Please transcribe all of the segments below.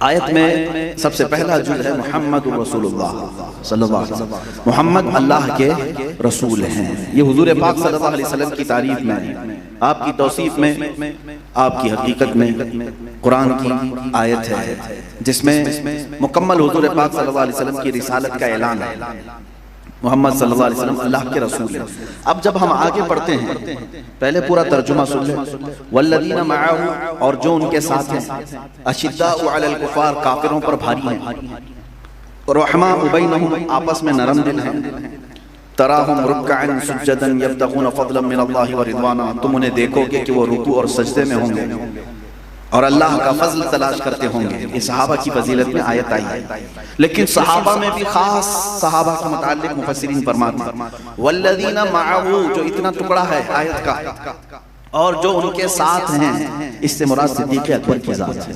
आयत में सबसे पहला जुज़ है मोहम्मद रसूलुल्लाह सल्लल्लाहु अलैहि वसल्लम, मोहम्मद अल्लाह के रसूल हैं। ये हुजूर पाक सल्लल्लाहु अलैहि वसल्लम की तारीफ में, आपकी तौसीफ में, आपकी हकीकत में कुरान की आयत है जिसमें मुकम्मल हुजूर पाक सल्लल्लाहु अलैहि वसल्लम की रिसालत का ऐलान है। मोहम्मद सल्लल्लाहु अलैहि वसल्लम अल्लाह के रसूल हैं। अब जब हम आगे पढ़ते हैं, पहले पूरा तर्जुमा सुन लें। वल्लदीना मअहू, और जो उनके साथ हैं, अशिद्दाउ अलल कुफार, काफिरों पर भारी हैं, रहमाउ बैनहुम, आपस में नरम दिल हैं, तराहुम रुक्अन सुज्जदन यब्तगून फज़लन मिनल्लाहि व रिज़वाना, तुम उन्हें देखोगे कि वो रुकू और सजदे में होंगे और अल्लाह का फजल तलाश करते होंगे। ये सहाबा की फजीलत में आयत आई है, लेकिन सहाबा में भी खास सहाबा के मुताल्लिक मुफस्सिरीन फरमाते हैं वल्लदीना मअहू, जो इतना टुकड़ा है आयत का, और जो उनके साथ हैं, इससे मुराद सिद्दीक़ अकबर की ज़ात है,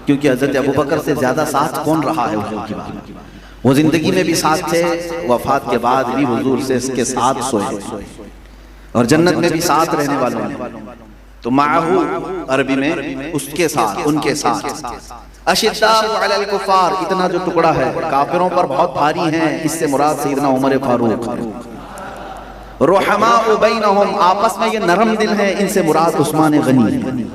क्योंकि हज़रत अबू बकर से ज़्यादा साथ कौन रहा है हुजूर की बात। वो जिंदगी में भी साथ थे, वफात के बाद भी हुजूर से इसके साथ सोए, और जन्नत में भी साथ रहने वालों में। तो माहू अरबी में उसके साथ, उनके साथ। अशिद्दाउ अलल कुफार, इतना जो टुकड़ा है काफिरों पर बहुत भारी हैं, इससे मुराद सैयदना उमर फारूक। रहमाउ बैनहुम, आपस में ये नरम दिल है, इनसे मुराद उस्मान गनी।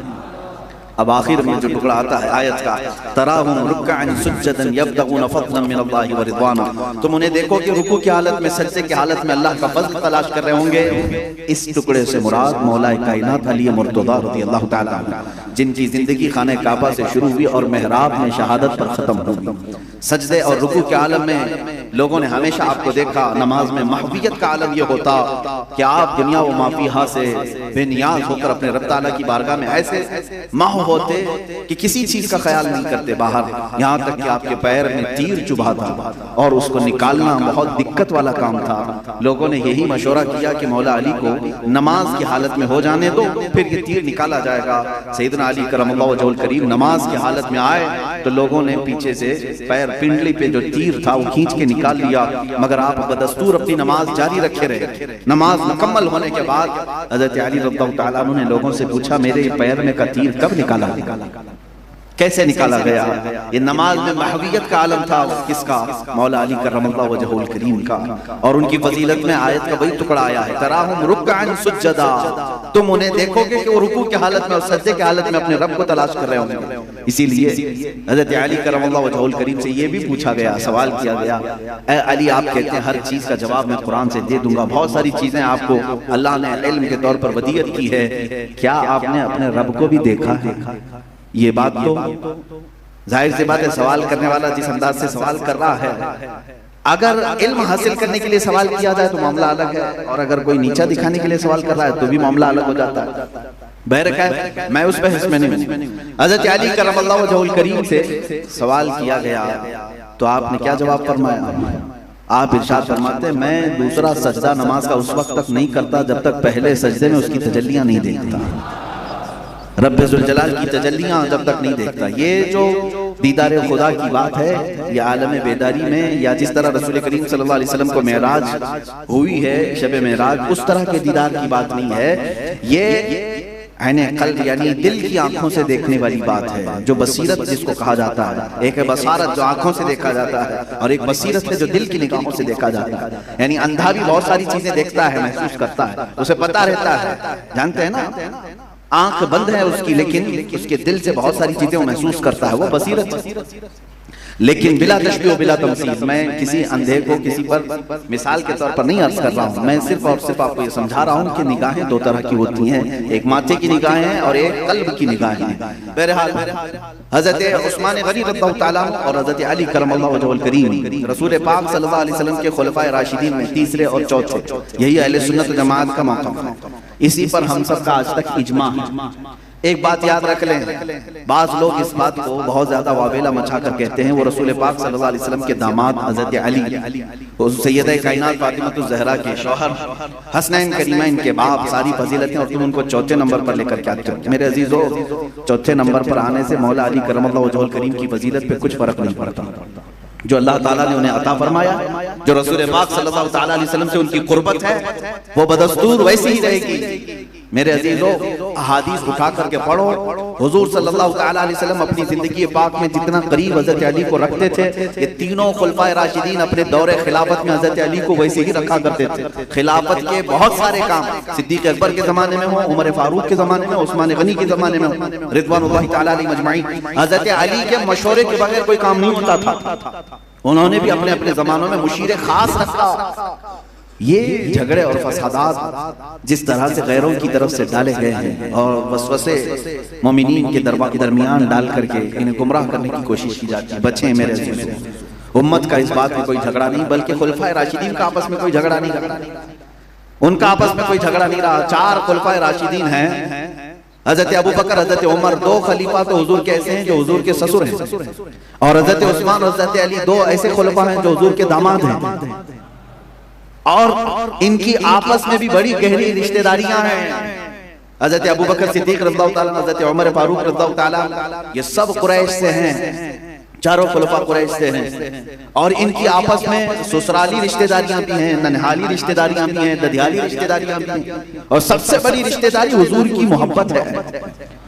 अब आखिर में जो टुकड़ा आता है आयत का, तराहुम रुक्अन सुज्जदन यब्तगून फज़लन मिनल्लाहि व रिज़वाना, तुम उन्हें देखो कि रुकू की हालत में, सजदे की हालत में अल्लाह का फज़ल तलाश कर रहे होंगे। इस टुकड़े से मुराद मौलाए कायनात अली मुर्तज़ा रज़ियल्लाहु तआला अन्हु, जिनकी जिंदगी खाने काबा से शुरू हुई और मेहराब में शहादत पर खत्म हुई। सजदे और रुकू के आलम में लोगों ने हमेशा आपको देखा, नमाज में महवियत का आलम यह होता कि आप दुनिया व माफिया से बेनियाज होकर अपने रब ताला की बारगाह में ऐसे माह होते कि किसी चीज का ख्याल नहीं करते बाहर, यहाँ तक कि आपके पैर में तीर चुभा था और उसको निकालना बहुत दिक्कत वाला काम था। लोगों ने यही मशवरा किया कि मौला अली को नमाज की हालत में हो जाने दो, फिर ये तीर निकाला जाएगा। सैयदना अली करमल्लाहु वजहुल करीम नमाज की हालत में आए तो लोगों ने पीछे से पैर पिंडली पे जो तीर था वो खींच के निकाल लिया, मगर आप बदस्तूर अपनी नमाज जारी रखे रहे। नमाज मुकम्मल होने के बाद हज़रत अली रज़ियल्लाहु तआला अन्हु ने लोगों से पूछा, मेरे पैर में का तीर कब निकाला, कैसे निकाला गया? ये नमाज में महवियत का आलम था, किसका? मौला अली करमल्लाहु वजहुल करीम का। और उनकी फजीलत में आयत का वही टुकड़ा आया है, तराहुम रुक्अन सुज्जदा, तुम उन्हें देखोगे कि वो रुकू की हालत में और सजदे की हालत में अपने रब को तलाश कर रहे होंगे। इसीलिए हज़रत अली करमल्लाहु वजहुल करीम से ये भी पूछा गया, सवाल किया गया, ए अली आप कहते हैं हर चीज का जवाब मैं कुरान से दे दूंगा, बहुत सारी चीजें आपको अल्लाह ने इल्म के तौर पर वदीयत की है, क्या आपने अपने रब को भी देखा है? ये बात तो जाहिर सी बात है, सवाल करने वाला जिस अंदाज से सवाल कर रहा है, अगर इल्म हासिल करने के लिए सवाल किया जाए तो मामला अलग है, और अगर कोई नीचा दिखाने के लिए सवाल कर रहा है तो भी मामला अलग हो जाता है। बहरकैफ मैं उस बहस में नहीं हूं। हज़रत अली करमल्लाहु वजहुल करीम से सवाल किया गया तो आपने क्या जवाब फरमाया? आप इरशाद फरमाते हैं, मैं दूसरा सजदा नमाज का उस वक्त तक नहीं करता जब तक पहले सजदे में उसकी तजल्लियां नहीं देखता, रब्बे ज़ुल जलाल की तजल्लियां जब तक नहीं देखता। ये जो दीदार खुदा की बात है, ये आलम बेदारी में, या जिस तरह रसूल करीम सल्लल्लाहु अलैहि वसल्लम को मेराज हुई है, शब मेराज, उस तरह के दीदार की बात नहीं है। ये ऐने कल्ब यानी दिल की आंखों से देखने वाली बात है, जो बसीरत जिसको कहा जाता है। एक है बसारत जो आंखों से देखा जाता है, और एक बसीरत है जो दिल की निगाहों से देखा जाता है। यानी अंधा भी बहुत सारी चीजें देखता है, महसूस करता है, उसे पता रहता है, जानते हैं ना, आंख बंद है उसकी लेकिन उसके दिल से बहुत सारी चीजें वो महसूस करता है, वो बसीरत। लेकिन बिला तशबीह बिला तमसील, मैं किसी अंधे को किसी पर मिसाल के तौर पर नहीं अर्ज कर रहा हूँ, मैं सिर्फ और सिर्फ आपको ये समझा रहा हूँ कि निगाहें दो तरह की होती हैं, एक माथे की निगाहें हैं और एक कल्ब की निगाहें हैं। बहरहाल हज़रत उस्मान गनी रज़ियल्लाहु तआला और हज़रत अली करमल्लाहु वजहुल करीम रसूल पाक सल्लल्लाहु अलैहि वसल्लम के खुलफाए राशिदीन में तीसरे और चौथे, यही अहले सुन्नत व जमात का मौक़िफ़ है। इसी पर हम सब का आज तक इजमा है। एक बात याद रख लें, बाज लोग इस बात को बहुत ज्यादा वावेला मचाकर कहते हैं, वो रसूल पाक सल्लल्लाहु अलैहि वसल्लम के दामाद हज़रत अली, सैयदा कायनात फातिमा ज़हरा के शौहर, हसनैन करीमैन के बाप, सारी फजीलतें, और तुम उनको चौथे नंबर पर लेकर के आते हो। मेरे अजीजों, चौथे नंबर पर आने से मौला अली करमल्लाहु वजहुल करीम की फजीलत पे कुछ फर्क नहीं पड़ता। जो अल्लाह ताला ने उन्हें अता फरमाया, जो रसूल पाक सल्लल्लाहु अलैहि वसल्लम से उनकी कुर्बत है, वो बदस्तूर वैसी ही रहेगी। मेरे अजीजों, अहादीस उठा करके पढ़ो। हुजूर सल्लल्लाहु तआला अलैहि वसल्लम अपनी जिंदगी पाक में जितना करीब हजरत अली को रखते थे, ये तीनों खुलफाए राशिदीन अपने दौरे खिलाफत में हजरत अली को वैसे ही रखा करते थे। खिलाफत के बहुत सारे काम सिद्दीक अकबर के जमाने में हो, उमर फारूक के जमाने में, उस्मान गनी के जमाने में, रिज़वानुल्लाहि तआला अलैहि मजमाईन, हजरत अली के मशवरे के बगैर कोई काम नहीं होता था। उन्होंने भी अपने अपने जमानों में मुशीर खास रखा। ये झगड़े और फसादात जिस तरह से गैरों की तरफ से डाले गए हैं और वसवसे मोमिनीन के दरमियान डाल करके इन्हें गुमराह करने की कोशिश की जाती है, बचे मेरे अजीजों। उम्मत का इस बात में कोई झगड़ा नहीं, बल्कि खुलफाए राशिदीन का आपस में कोई झगड़ा नहीं रहा, उनका आपस में कोई झगड़ा नहीं रहा। 4 खुलफाए राशिदीन हैं, हजरत अबू बकर, हजरत उमर, 2 खलीफा तो हुजूर के ऐसे हैं जो हुजूर के ससुर हैं, और हजरत उस्मान और हजरत अली 2 ऐसे खुलफा हैं जो हुजूर के दामाद हैं, और इनकी आपस में भी बड़ी गहरी रिश्तेदारियां हैं। हजरत अबू बकर सिद्दीक रज़ियल्लाहु ताला, हजरत उमर फारूक रज़ियल्लाहु ताला, ये सब कुरैश से हैं, चारों खुलफा कुरैश से हैं, और इनकी आपस में ससुराली रिश्तेदारियां भी हैं, ननहाली रिश्तेदारियां भी हैं, ददियाली रिश्तेदारियां भी हैं, और सबसे बड़ी रिश्तेदारी हुजूर की मोहब्बत है,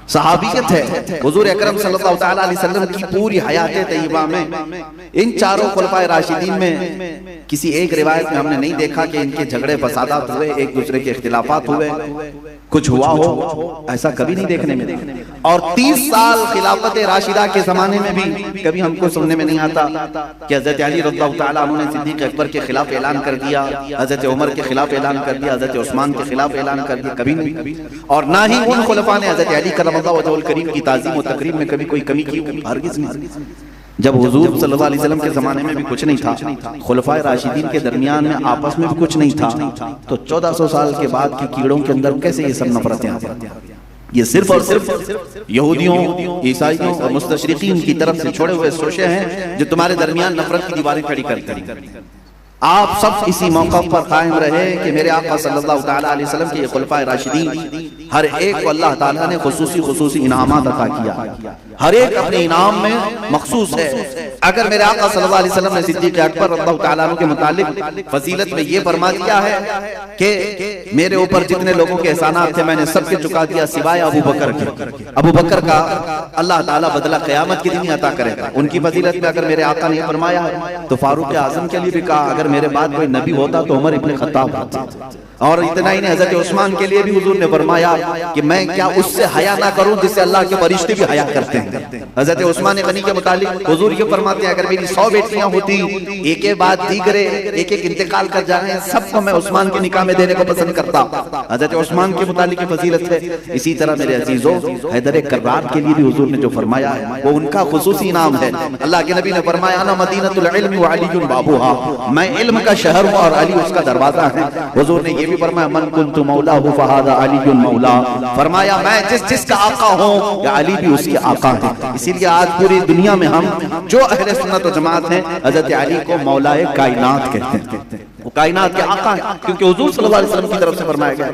सहाबियत है। हुजूर अकरम सल्लल्लाहु तआला अलैहि वसल्लम की पूरी हयात तय्यबा में इन चारों खुलफाए राशिदीन में किसी एक रिवायत में हमने नहीं देखा कि इनके झगड़े फसादात हुए, एक दूसरे के इख्तिलाफात हुए, कुछ हुआ हो, ऐसा कभी नहीं देखने में। और 30 साल खिलाफत राशिदा के जमाने में भी कभी हमको सुनने में नहीं आता कि हजरत अली रज़ियल्लाहु ताला अन्हु ने सिद्दीक अकबर के खिलाफ ऐलान कर दिया, हजरत उमर के खिलाफ ऐलान कर दिया, हजरत उस्मान के खिलाफ ऐलान कर दिया, कभी नहीं। और ना ही उन खुलफा ने हजरत अली करमल्लाहु वजहुल करीम की ताज़ीम और तकरीम में कभी कोई कमी की, हरगिज़ नहीं। जब हुजूर सल्लल्लाहु अलैहि वसल्लम के जमाने में भी कुछ नहीं था, खुलफाए राशिदीन के दरमियान में आपस में भी कुछ नहीं था, तो 1400 साल के बाद की कीड़ों के अंदर कैसे ये सब नफरतें आ जाती हैं? ये सिर्फ और सिर्फ यहूदियों, ईसाइयों और मुस्तशरिकीन की तरफ से छोड़े हुए सोचे हैं जो तुम्हारे दरमियान नफरत की दीवारें खड़ी करते हैं। आप सब इसी मौका पर कायम रहे कि मेरे आका सल्लल्लाहु तआला अलैहि वसल्लम के खुलफाए राशिदीन हर एक को अल्लाह ताला ने खुसूसी इनामात अता किया, हर एक अपने इनाम में मखसूस है। अगर मेरे आका सल्लल्लाहु अलैहि वसल्लम ने सिद्दीक अकबर रज़ियल्लाहु ताला अन्हु के मुतालिक फजीलत में ये फरमा दिया है कि मेरे ऊपर जितने लोगों के एहसानात थे मैंने सबके चुका दिया सिवाय अबू बकर के। अबू बकर का अल्लाह ताला बदला क़यामत के दिन ही अता करेगा। उनकी फजीलत में अगर मेरे आका ने फरमाया है तो फारूक आज़म के लिए भी कहा, अगर मेरे बाद कोई नबी होता तो उमर इब्न खत्ताब होता। और इतना ही नहीं, हजरत उस्मान के लिए भी हुजूर ने फरमाया कि मैं क्या उससे हया ना करूं जिससे अल्लाह के फरिश्ते भी हया करते हैं। हजरत उस्मान गनी के मुतालिक हुजूर ये फरमाते हैं, अगर मेरी 100 बेटियां होती, एक के बाद दीगरे एक एक इंतकाल कर जा रहे हैं, सबको मैं उस्मान के निकाह में देने को पसंद करता। हजरत उस्मान के मुतालिक की फजीलत है। इसी तरह मेरे अजीजों, हैदर कर्रार के लिए भी हुजूर ने जो फरमाया है वो उनका खुसूसी इनाम है। अल्लाह के नबी ने फरमाया, अना मदीनतुल इल्म व अलीयुन बाबुहा, मैं इल्म का शहर हूं और अली उसका दरवाजा है। हुजूर ने ये भी फरमाया, मन कुन्तु मौलाहु फहादा अलीयुन मौला, फरमाया मैं जिसका आका हूं या अली भी उसके आका है। इसीलिए आज पूरी दुनिया में हम जो अहले सुन्नत व जमात हैं हजरत अली को मौलाए कायनात कहते हैं, वो कायनात के आका है, क्योंकि हुजूर सल्लल्लाहु अलैहि वसल्लम की तरफ से फरमाया गया।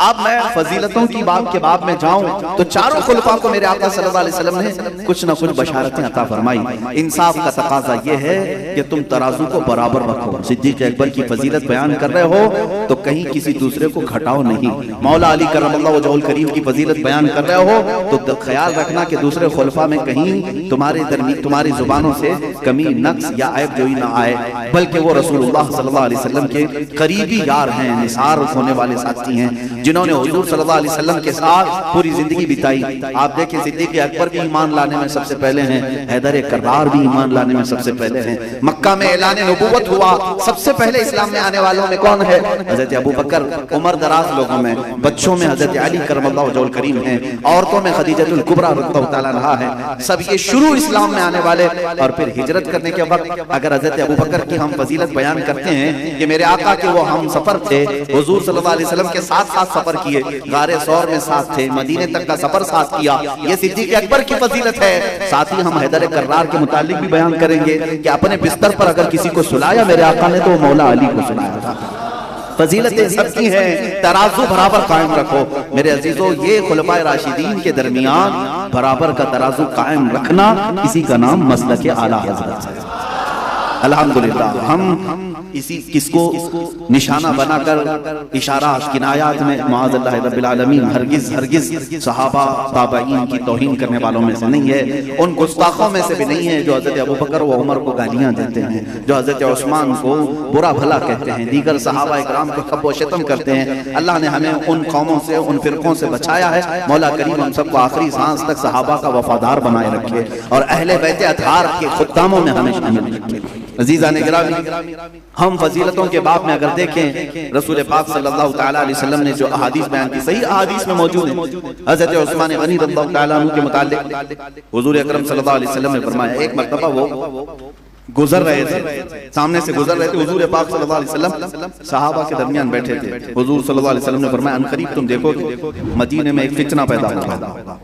अब मैं फजीलतों की बात के बाब में जाऊं तो चारों खुलफा को मेरे आका सल्लल्लाहु अलैहि वसल्लम ने कुछ न कुछ बशारतें अता फरमाई। इंसाफ का तकाजा ये है कि तुम तराजू को बराबर रखो। सिद्दीक अकबर की फजीलत बयान कर रहे हो तो कहीं किसी दूसरे को घटाओ नहीं। मौला अली करमल्लाहु वजहुल करीम की फजीलत बयान कर रहे हो तो ख्याल रखना कि दूसरे खुलफा में कहीं तुम्हारी जुबानों से कमी, नक्स या ऐब जोई ना आए, बल्कि वो रसूलुल्लाह सल्लल्लाहु अलैहि वसल्लम के करीबी यार हैं, निसार होने वाले साथी हैं, जिन्होंने हुजूर सल्लल्लाहु अलैहि वसल्लम के साथ पूरी जिंदगी बिताई। आप देखिए, सिद्दीक अकबर भी ईमान लाने में सबसे पहले हैं, हैदर कर्रार भी ईमान लाने में सबसे पहले हैं। मक्का में ऐलान नबूवत हुआ, सबसे पहले इस्लाम में आने वालों में कौन है? हजरत अबू बकर। उम्र दराज लोगों में, बच्चों में हजरत अली करमल्लाहु वजहुल करीम हैं, औरतों में खदीजतुल कुबरा रज़ियल्लाहु ताला अन्हा है। सब ये शुरू इस्लाम में आने वाले, और फिर हिजरत करने के वक्त अगर हजरत अबू बकर की हम फजीलत बयान करते हैं कि मेरे आका के वो हम सफर थे, हुजूर सल्लल्लाहु अलैहि वसल्लम के साथ साथ सफर किए, गारे सौर में साथ थे, मदीने तक का सफर साथ किया, ये सिद्दीक अकबर की फजीलत है। साथ ही हम हैदर कर्रार के मुतालिक भी बयान करेंगे कि अपने बिस्तर पर अगर किसी को सुलाया मेरे आका ने तो वो मौला अली को सुलाया था। फजीलतें सबकी हैं, तराजू बराबर कायम रखो। मेरे अजीजों, ये खुलफाए राशिदीन के दरमियान बराबर का तराजू कायम रखना, इसी का नाम मसलक आला हज़रत है। अल्हम्दुलिल्लाह हम इसी किसको निशाना बनाकर इशारा किनायात में माअज़ल्लाह रब्बिल आलमीन हरगिज हरगिज सहाबा ताबईन की तौहीन करने वालों में से नहीं है, उन गुस्ताखों में से भी नहीं है जो हज़रत अबू बकर व उमर को गालियाँ देते हैं, जो हज़रत उस्मान को बुरा भला कहते हैं, दीगर सहाबा इकराम को खब व शतम करते हैं। अल्लाह ने हमें उन कौमों से, उन फिरकों से बचाया है। मौला करीम हम सबको आखिरी सांस तक सहाबा का वफादार बनाए रखे और अहले बैत अतहार के खुद्दामों में हमें शामिल रखे। अज़ीज़ान गिरामी, हम फजीलतों के बाब में अगर देखें, रसूल पाक सल्लल्लाहु तआला अलैहि वसल्लम ने जो अहादीस बयान की, सही अहादीस में मौजूद है। हज़रत उस्मान गनी रज़ियल्लाहु तआला अन्हु के मुताल्लिक़ हुज़ूर अकरम सल्लल्लाहु अलैहि वसल्लम ने फरमाया, एक मर्तबा वो गुजर रहे थे, सामने से गुजर रहे थे, हुज़ूर पाक सल्लल्लाहु अलैहि वसल्लम सहाबा के दरमियान बैठे थे। हुज़ूर सल्लल्लाहु अलैहि वसल्लम ने फरमाया, अनकरीब तुम देखोगे मदीने में एक फितना पैदा होगा,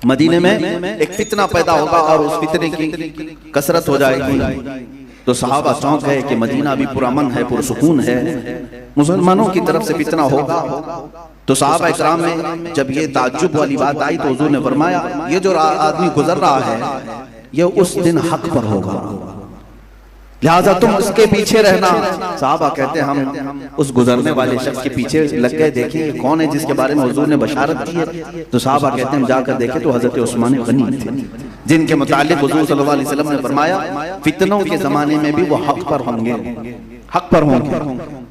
मदीने में एक फितना पैदा होगा और उस फितने की कसरत हो जाएगी। तो सहाबा चौंक गए कि मदीना भी पुरअमन है, पुरसुकून है, मुसलमानों की तरफ से फितना होगा। तो सहाबा इकराम में जब ये ताज्जुब वाली बात आई तो हुज़ूर ने फरमाया, ये जो आदमी गुजर रहा है ये उस दिन हक पर होगा, लिहाजा तुम उसके पीछे रहना। साहबा कहते हैं हम उस गुजरने वाले शख्स के पीछे लग गए, देखें कौन है जिसके बारे में हुजूर ने बशारत की है। तो साहबा कहते हैं हम जाकर देखे तो हजरत उस्मान गनी थे, जिनके मुतालिक हुजूर सल्लल्लाहु अलैहि वसल्लम ने फरमाया फितनों के जमाने में भी वो हक पर होंगे, हक पर होंगे।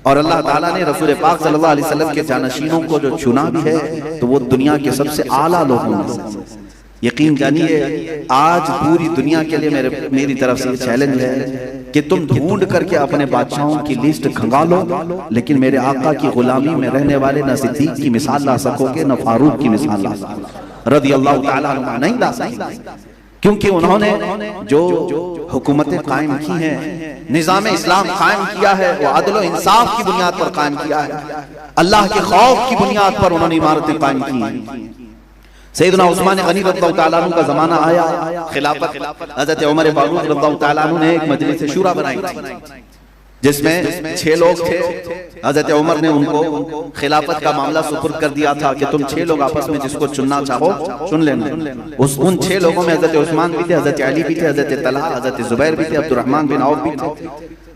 और अल्लाह ताला ने रसूल पाक सल्लल्लाहु अलैहि वसल्लम के जानशीनों को जो चुना भी है तो वो दुनिया के सबसे आला लोगों में से। यकीन जानिए आज पूरी दुनिया के लिए मेरी तरफ से चैलेंज है कि तुम ढूंढ करके अपने बादशाहों की लिस्ट खंगालो, लेकिन मेरे आका की गुलामी में रहने वाले न सिद्दीक की मिसाल ला सकोगे न फारूक की मिसाल ला सकोगे रज़ियल्लाहु ताला अन्हु नहीं ला सकोगे, क्योंकि उन्होंने जो हुकूमतें कायम की हैं, निज़ाम इस्लाम कायम किया है, वो अदल व इंसाफ की बुनियाद पर कायम किया है, अल्लाह के खौफ की बुनियाद पर उन्होंने इमारतें कायम की हैं। सैयदना उस्मान गनी रज़ियल्लाहु ताला अन्हु का जमाना आया, खिलाफत हज़रत उमर फारूक रज़ियल्लाहु ताला अन्हु ने एक मजलिस शूरा बनाई थी जिसमें 6 लोग थे। हज़रत उमर ने उनको खिलाफत का मामला सुपुर्द कर दिया था कि तुम 6 लोग आपस में जिसको चुनना चाहो चुन लेना। उन 6 लोगों में हज़रत उस्मान भी थे, हज़रत अली भी थे, हज़रत तलहा, हज़रत जुबैर भी थे, अब्दुर्रहमान बिन औफ भी थे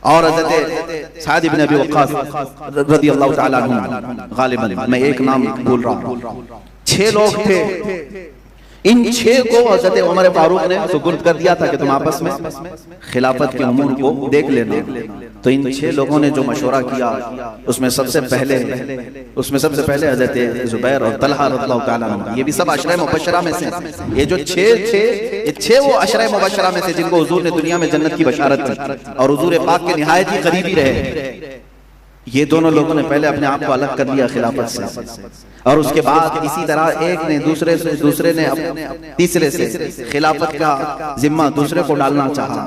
और हज़रत साद इब्न अबी वक्कास रज़ियल्लाहु ताला अन्हु। गालिबन मैं एक नाम बोल रहा हूँ, 6 लोग थे। इन 6 को हज़रत उमर फारूक ने सुपुर्द कर दिया था कि तुम आपस में खिलाफत के उमूर को देख लेना। तो इन 6 लोगों ने जो मशवरा किया उसमें सबसे पहले हज़रत जुबैर और तलहा रज़ियल्लाहु ताला अन्हु, ये भी सब अशरा मुबश्शरा में से। ये जो 6 थे ये 6 वो अशरा मुबश्शरा में से जिनको हुजूर ने दुनिया में जन्नत की बशारत की और हुजूर पाक के निहायत ही करीबी रहे। ये दोनों लोगों ने पहले अपने आप को अलग कर लिया खिलाफत से और उसके बाद इसी तरह एक ने दूसरे ने तीसरे से खिलाफत का जिम्मा दूसरे को डालना चाहा।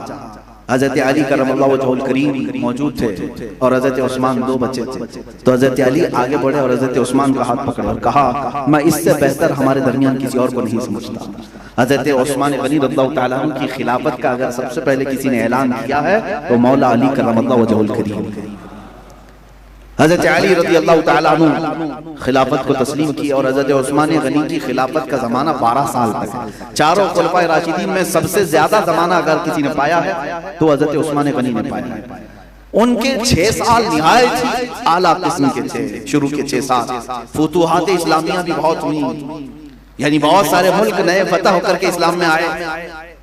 हज़रत अली करमल्लाहु वजहुल करीम मौजूद थे और हज़रत उस्मान 2 बच्चे थे। तो हज़रत अली आगे बढ़े और हज़रत उस्मान का हाथ पकड़ा और कहा मैं इससे बेहतर हमारे दरमियान किसी और को नहीं समझता। हज़रत उस्मान गनी रज़ियल्लाहु ताला अन्हु की खिलाफत का अगर सबसे पहले किसी ने ऐलान किया है तो मौला अली करमल्लाहु वजहुल करीम। हज़रत अली रज़ियल्लाहु ताला अन्हु खिलाफत को तस्लीम की और हज़रत उस्मान गनी की खिलाफत का ज़माना 12 साल तक। चारों खुलफाए राशिदीन में सबसे ज्यादा ज़माना अगर किसी ने पाया है तो हज़रत उस्मान गनी ने पाया है। उनके 6 साल निहायत ही आला किस्म के थे। शुरू के 6 साल फुतूहात इस्लामिया भी बहुत हुई, यानी बहुत सारे मुल्क नए फतह होकर के इस्लाम में आए,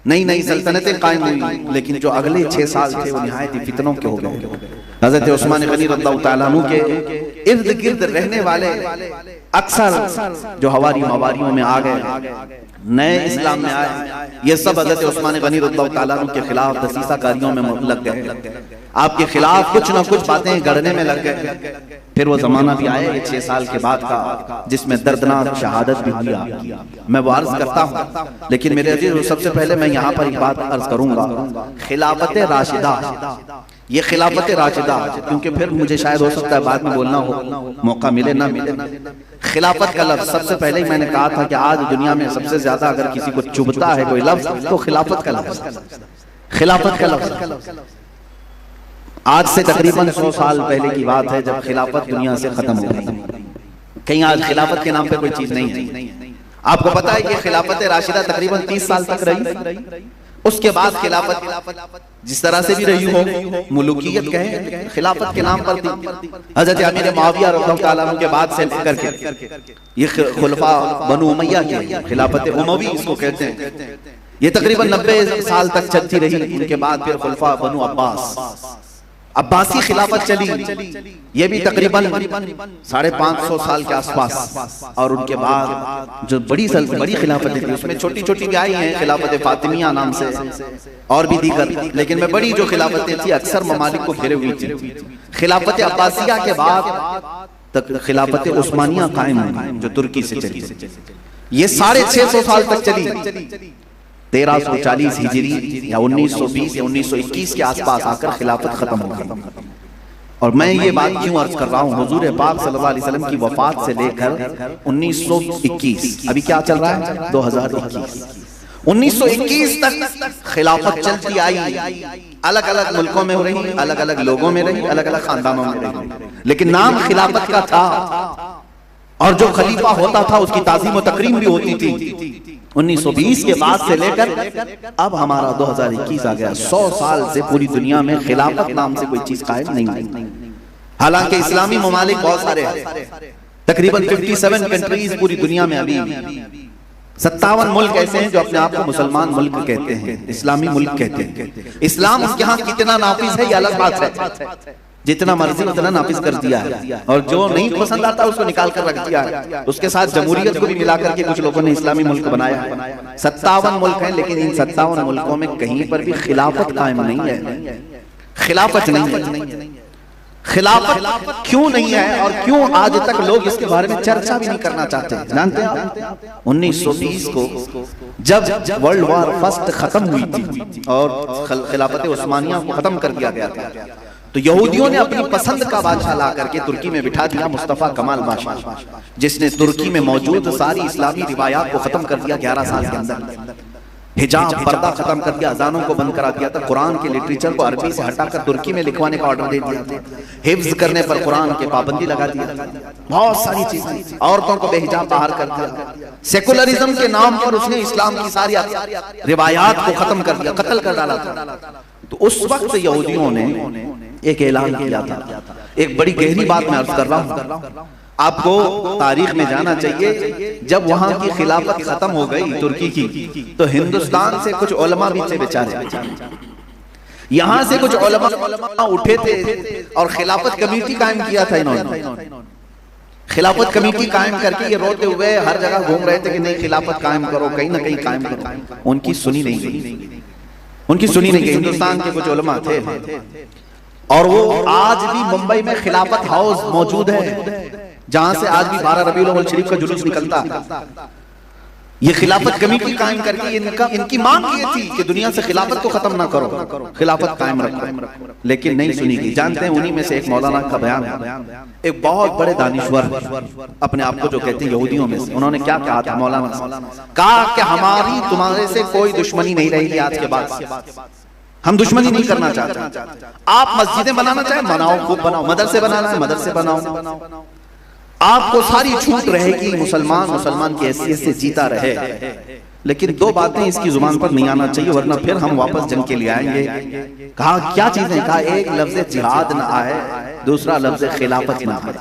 नई नई सल्तनतें कायम हुई, लेकिन जो अगले 6 साल थे वो निहायत ही फितनों के हो गए। हज़रत उस्मान गनी रज़ियल्लाहु ताला अन्हु के इर्द गिर्द रहने वाले अक्सर जो हवारी मवारियों में आ गए, नए इस्लाम में आए, ये सब हज़रत उस्मान गनी रज़ियल्लाहु ताला अन्हु के खिलाफ दसीसा कारियों में लग गए, आपके खिलाफ कुछ न कुछ बातें गढ़ने में लग गए। फिर वो जमाना भी आया 6 साल के बाद का जिसमें दर्दनाक शहादत भी हुई। मैं वो अर्ज करता हूँ, लेकिन मेरे अजीज सबसे पहले मैं यहाँ पर एक बात अर्ज करूंगा, खिलाफत राशिदा, ये खिलाफत राशिदा, क्योंकि फिर मुझे शायद हो सकता है बाद में बोलना हो, मौका मिले ना मिले। खिलाफत का लफ्ज सबसे पहले ही मैंने कहा था कि आज दुनिया में सबसे ज्यादा अगर किसी को चुभता है कोई लफ्ज तो खिलाफत का लफ्ज, खिलाफत का लफ्ज। आज से तकरीबन 100 साल पहले की बात है जब खिलाफत दुनिया से खत्म हो गई। कहीं आज खिलाफत के नाम पे कोई चीज नहीं है। आपको पता है कि खिलाफत राशिदा तकरीबन 30 साल तक रही। उसके बाद खिलाफत जिस तरह से भी रही हो, मुलुकियत कहे खिलाफत के नाम पर थी। हजरत अमीर मुआविया रज़ियल्लाहु ताला अन्हु के बाद से लेकर के ये खुलफा बनु उमैया की खिलाफत उमवी इसको कहते हैं, ये तकरीबन 90 साल तक चलती रही। उनके बाद फिर खुलफा बनु अब्बास, अब्बासी खिलाफत चली, ये भी तकरीबन 550 साल के आसपास। और उनके बाद जो बड़ी खिलाफतें थी उसमें छोटी छोटी भी आई हैं, खिलाफत फातिमिया नाम से और भी दीगर, लेकिन में बड़ी जो खिलाफतें थी अक्सर ममालिक को घेरे हुई थी। खिलाफत अब्बासिया के बाद तक खिलाफत उस्मानिया कायम हुई जो तुर्की से चली, ये 650 साल तक चली। 1340 हिजरी या 1920 या 1921 के आसपास आकर खिलाफत खत्म हो गई। और मैं ये बात क्यों अर्ज कर रहा हूँ, हुजूर पाक सल्लल्लाहु अलैहि वसल्लम की वफात से लेकर 1921, अभी क्या चल रहा है 2021, 1921 तक खिलाफत चलती आई। अलग अलग मुल्कों में हो रही, अलग अलग लोगों में रही, अलग अलग खानदानों में रही, लेकिन नाम खिलाफत का था। और जो खलीफा होता था उसकी ताज़ीम व तकरीम भी होती थी। 1920 के बाद से लेकर अब हमारा 2021 आ गया, 100 साल से पूरी दुनिया में खिलाफत नाम से कोई चीज कायम नहीं हुई। हालांकि इस्लामी ममालिक बहुत सारे हैं, तकरीबन 57 कंट्रीज पूरी दुनिया में, अभी 57 मुल्क ऐसे हैं जो अपने आप को मुसलमान मुल्क कहते हैं, इस्लामी मुल्क कहते हैं। इस्लाम यहाँ कितना नाफिज है ये अलग बात है, जितना मर्जी उतना नाफिज कर दिया है, और जो नहीं पसंद आता उसको निकाल कर रख दिया है। उसके साथ जमहूरियत को भी मिलाकर के कुछ लोगों ने इस्लामी मुल्क बनाया है। 57 मुल्क हैं, लेकिन इन 57 मुल्कों में कहीं पर भी खिलाफत कायम नहीं है। खिलाफत नहीं है। खिलाफत क्यों नहीं है और क्यों आज तक लोग इसके बारे में चर्चा भी नहीं करना चाहते? जानते हैं 1920 को जब वर्ल्ड वॉर फर्स्ट खत्म हुई थी और खिलाफत उस्मानिया को खत्म कर दिया गया था, तो यहूदियों ने अपनी पसंद का बादशाह ला करके तुर्की में बिठा दिया, मुस्तफा कमाल बादशाह, जिसने तुर्की में मौजूद सारी इस्लामी रिवायात को खत्म कर दिया 11 साल के अंदर। हिजाब पर्दा खत्म कर दिया, अजानों को बंद करा दिया था, कुरान के लिटरेचर को अरबी से हटाकर तुर्की में लिखवाने का ऑर्डर दे दिया था, हिफ्ज करने पर कुरान के पाबंदी लगा दिया, बहुत सारी चीजें, औरतों को बेहिजाब बाहर कर दिया। सेकुलरिज्म के नाम पर उसने इस्लाम की सारी रिवायात को खत्म कर दिया, कत्ल कर डाला था। तो उस वक्त यहूदियों ने एक ऐलान किया था। एक बड़ी गहरी बात मैं अर्ज कर रहा हूँ, आपको तारीख में जाना चाहिए। जब वहां की खिलाफत खत्म हो गई तुर्की की, तो हिंदुस्तान से कुछ उलमा भी थे बेचारे, यहां से कुछ उलमा उठे थे और खिलाफत कमेटी कायम किया था इन्होंने। खिलाफत कमेटी कायम करके ये रोते हुए हर जगह घूम रहे थे कि नहीं खिलाफत कायम करो, कहीं ना कहीं कायम करो। उनकी सुनी नहीं गई, उनकी सुनी नहीं गई। हिंदुस्तान के कुछ उलमा थे और वो आज भी मुंबई में खिलाफत हाउस मौजूद है, जहां से आज भी 12 रबीउल अव्वल शरीफ का जुलूस निकलता है। ये खिलाफत कमेटी कायम करके इनकी मांग ये थी कि दुनिया से खिलाफत को खत्म ना करो, खिलाफत कायम रखो, लेकिन नहीं सुनी गई। जानते हैं उन्हीं में से एक मौलाना का बयान है, एक बहुत बड़े दानिश्वर अपने आप को जो कहते हैं यहूदियों में से, उन्होंने क्या कहा था? मौलाना कहा कि हमारी तुम्हारे से कोई दुश्मनी नहीं रहेगी आज के बाद, हम दुश्मनी नहीं करना चाहते। आप मस्जिदें बनाना चाहे बनाओ, खूब बनाओ, मदरसे बनाना है मदरसे बनाओ, आपको सारी छूट रहेगी, मुसलमान की हैसियत से जीता रहे। लेकिन दो बातें इसकी जुबान पर नहीं आना चाहिए, वरना फिर हम वापस जंग के लिए आएंगे। कहा क्या चीजें? कहा एक लफ्ज जिहाद ना आए, दूसरा लफ्ज खिलाफत ना आए।